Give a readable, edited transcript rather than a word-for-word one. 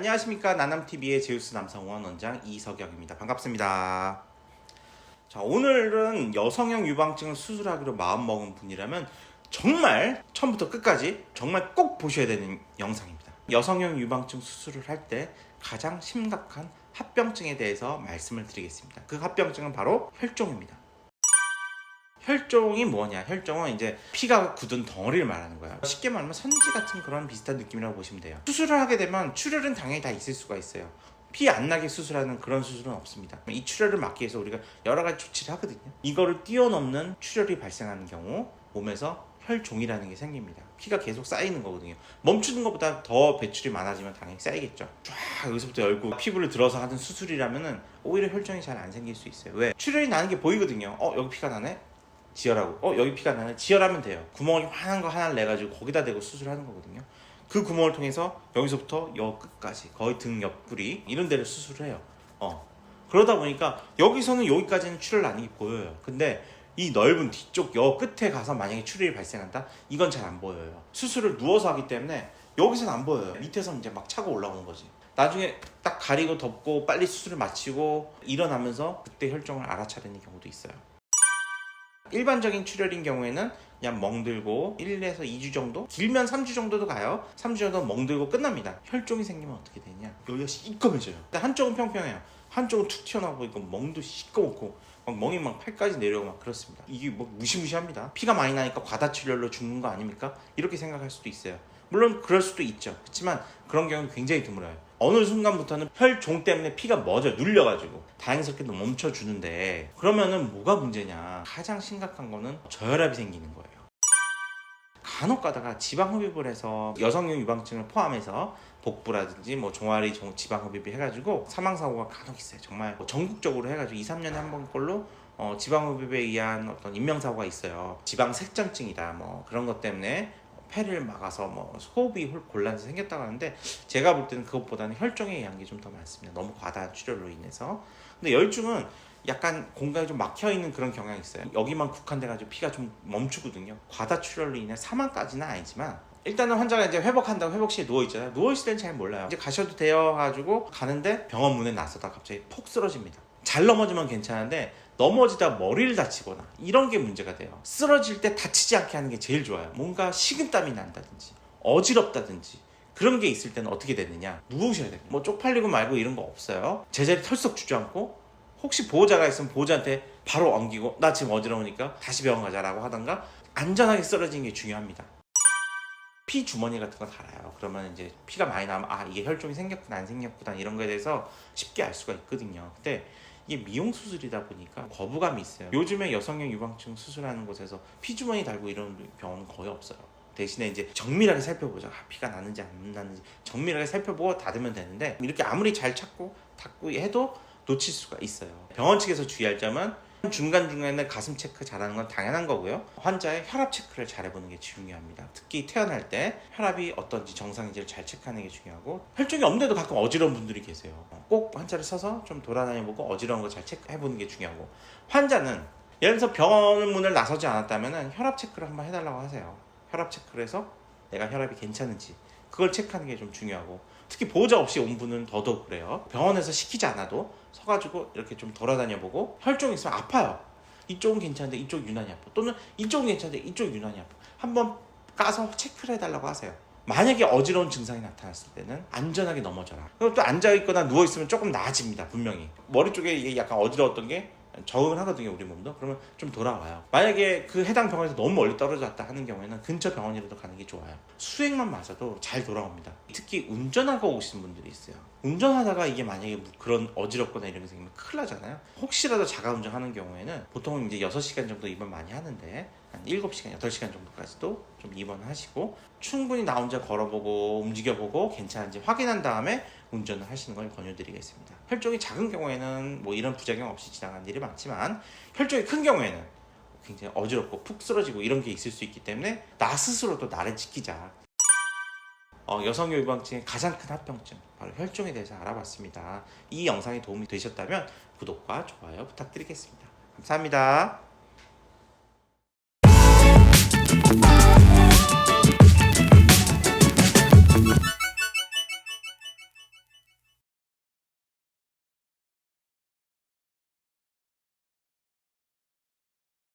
안녕하십니까. 나남TV의 제우스 남성원 원장 이석영입니다. 반갑습니다. 자, 오늘은 여성형 유방증을 수술하기로 마음먹은 분이라면 정말 처음부터 끝까지 정말 꼭 보셔야 되는 영상입니다. 여성형 유방증 수술을 할 때 가장 심각한 합병증에 대해서 말씀을 드리겠습니다. 그 합병증은 바로 혈종입니다. 혈종이 뭐냐? 혈종은 이제 피가 굳은 덩어리를 말하는 거야. 쉽게 말하면 선지 같은 그런 비슷한 느낌이라고 보시면 돼요. 수술을 하게 되면 출혈은 당연히 다 있을 수가 있어요. 피 안 나게 수술하는 그런 수술은 없습니다. 이 출혈을 막기 위해서 우리가 여러 가지 조치를 하거든요. 이거를 뛰어넘는 출혈이 발생하는 경우 몸에서 혈종이라는 게 생깁니다. 피가 계속 쌓이는 거거든요. 멈추는 것보다 더 배출이 많아지면 당연히 쌓이겠죠. 쫙 여기서부터 열고 피부를 들어서 하는 수술이라면은 오히려 혈종이 잘 안 생길 수 있어요. 왜? 출혈이 나는 게 보이거든요. 여기 피가 나네? 지혈하고 여기 피가 나네? 지혈하면 돼요. 구멍이 환한 거 하나를 내가지고 거기다 대고 수술하는 거거든요. 그 구멍을 통해서 여기서부터 여 끝까지 거의 등 옆구리 이런 데를 수술을 해요. 그러다 보니까 여기서는 여기까지는 출혈 나는 게 보여요. 근데 이 넓은 뒤쪽 여 끝에 가서 만약에 출혈이 발생한다? 이건 잘 안 보여요. 수술을 누워서 하기 때문에 여기서는 안 보여요. 밑에서 이제 막 차고 올라오는 거지. 나중에 딱 가리고 덮고 빨리 수술을 마치고 일어나면서 그때 혈종을 알아차리는 경우도 있어요. 일반적인 출혈인 경우에는 그냥 멍들고 1에서 2주 정도? 길면 3주 정도도 가요. 3주 정도 멍들고 끝납니다. 혈종이 생기면 어떻게 되냐? 여기가 시꺼매져요. 근데 한쪽은 평평해요. 한쪽은 툭 튀어나오고 있고 멍도 시꺼멓고 막 멍이 막 팔까지 내려오고 막 그렇습니다. 이게 뭐 무시무시합니다. 피가 많이 나니까 과다출혈로 죽는 거 아닙니까? 이렇게 생각할 수도 있어요. 물론 그럴 수도 있죠. 그렇지만 그런 경우는 굉장히 드물어요. 어느 순간부터는 혈종 때문에 피가 멎어 눌려가지고 다행스럽게 멈춰주는데 그러면은 뭐가 문제냐? 가장 심각한 거는 저혈압이 생기는 거예요. 간혹 가다가 지방흡입을 해서 여성용 유방증을 포함해서 복부라든지 뭐 종아리 지방흡입이 해가지고 사망사고가 간혹 있어요. 정말 전국적으로 해가지고 2-3년에 한 번꼴로 지방흡입에 의한 어떤 인명사고가 있어요. 지방색전증이다 뭐 그런 것 때문에 폐를 막아서 뭐 호흡이 곤란해서 생겼다고 하는데 제가 볼 때는 그것보다는 혈종에 의한 게 좀 더 많습니다. 너무 과다한 출혈로 인해서. 근데 열중은 약간 공간이 좀 막혀있는 그런 경향이 있어요. 여기만 국한돼가지고 피가 좀 멈추거든요. 과다 출혈로 인해 사망까지는 아니지만 일단은 환자가 이제 회복한다고 회복실에 누워있잖아요. 누워있을 때는 잘 몰라요. 이제 가셔도 돼요 가지고 가는데 병원 문에 나서다 갑자기 폭 쓰러집니다. 잘 넘어지면 괜찮은데 넘어지다 머리를 다치거나 이런 게 문제가 돼요. 쓰러질 때 다치지 않게 하는 게 제일 좋아요. 뭔가 식은땀이 난다든지 어지럽다든지 그런 게 있을 때는 어떻게 되느냐? 누우셔야 돼요. 뭐 쪽팔리고 말고 이런 거 없어요. 제자리 털썩 주저앉고 혹시 보호자가 있으면 보호자한테 바로 엉기고 나 지금 어지러우니까 다시 병원 가자라고 하던가 안전하게 쓰러지는 게 중요합니다. 피 주머니 같은 거 달아요. 그러면 이제 피가 많이 나면 이게 혈종이 생겼구나 안 생겼구나 이런 거에 대해서 쉽게 알 수가 있거든요. 근데 이게 미용 수술이다 보니까 거부감이 있어요. 요즘에 여성형 유방증 수술하는 곳에서 피주머니 달고 이런 병원은 거의 없어요. 대신에 이제 정밀하게 살펴보죠. 피가 나는지 안 나는지 정밀하게 살펴보고 닫으면 되는데 이렇게 아무리 잘 찾고 닫고 해도 놓칠 수가 있어요. 병원 측에서 주의할 점은 중간중간에 가슴 체크 잘하는 건 당연한 거고요. 환자의 혈압 체크를 잘 해보는 게 중요합니다. 특히 태어날 때 혈압이 어떤지 정상인지를 잘 체크하는 게 중요하고 혈종이 없는데도 가끔 어지러운 분들이 계세요. 꼭 환자를 서서 좀 돌아다녀보고 어지러운 거 잘 체크해보는 게 중요하고 환자는 예를 들어서 병원 문을 나서지 않았다면 혈압 체크를 한번 해달라고 하세요. 혈압 체크를 해서 내가 혈압이 괜찮은지 그걸 체크하는 게 좀 중요하고 특히 보호자 없이 온 분은 더더욱 그래요. 병원에서 시키지 않아도 서가지고 이렇게 좀 돌아다녀보고 혈종이 있으면 아파요. 이쪽은 괜찮은데 이쪽 유난히 아파. 또는 이쪽은 괜찮은데 이쪽 유난히 아파. 한번 까서 체크를 해달라고 하세요. 만약에 어지러운 증상이 나타났을 때는 안전하게 넘어져라. 그리고 또 앉아있거나 누워있으면 조금 나아집니다. 분명히. 머리 쪽에 약간 어지러웠던 게 적응을 하거든요. 우리 몸도. 그러면 좀 돌아와요. 만약에 그 해당 병원에서 너무 멀리 떨어졌다 하는 경우에는 근처 병원이라도 가는 게 좋아요. 수액만 맞아도 잘 돌아옵니다. 특히 운전하고 오시는 분들이 있어요. 운전하다가 이게 만약에 그런 어지럽거나 이런 게 생기면 큰일 나잖아요. 혹시라도 자가운전 하는 경우에는 보통 이제 6시간 정도 입원 많이 하는데 한 7시간, 8시간 정도까지도 좀 입원하시고 충분히 나 혼자 걸어보고 움직여보고 괜찮은지 확인한 다음에 운전을 하시는 걸 권유드리겠습니다. 혈종이 작은 경우에는 뭐 이런 부작용 없이 지나가는 일이 많지만 혈종이 큰 경우에는 굉장히 어지럽고 푹 쓰러지고 이런 게 있을 수 있기 때문에 나 스스로도 나를 지키자. 여성형 유방증의 가장 큰 합병증 바로 혈종에 대해서 알아봤습니다. 이 영상이 도움이 되셨다면 구독과 좋아요 부탁드리겠습니다. 감사합니다.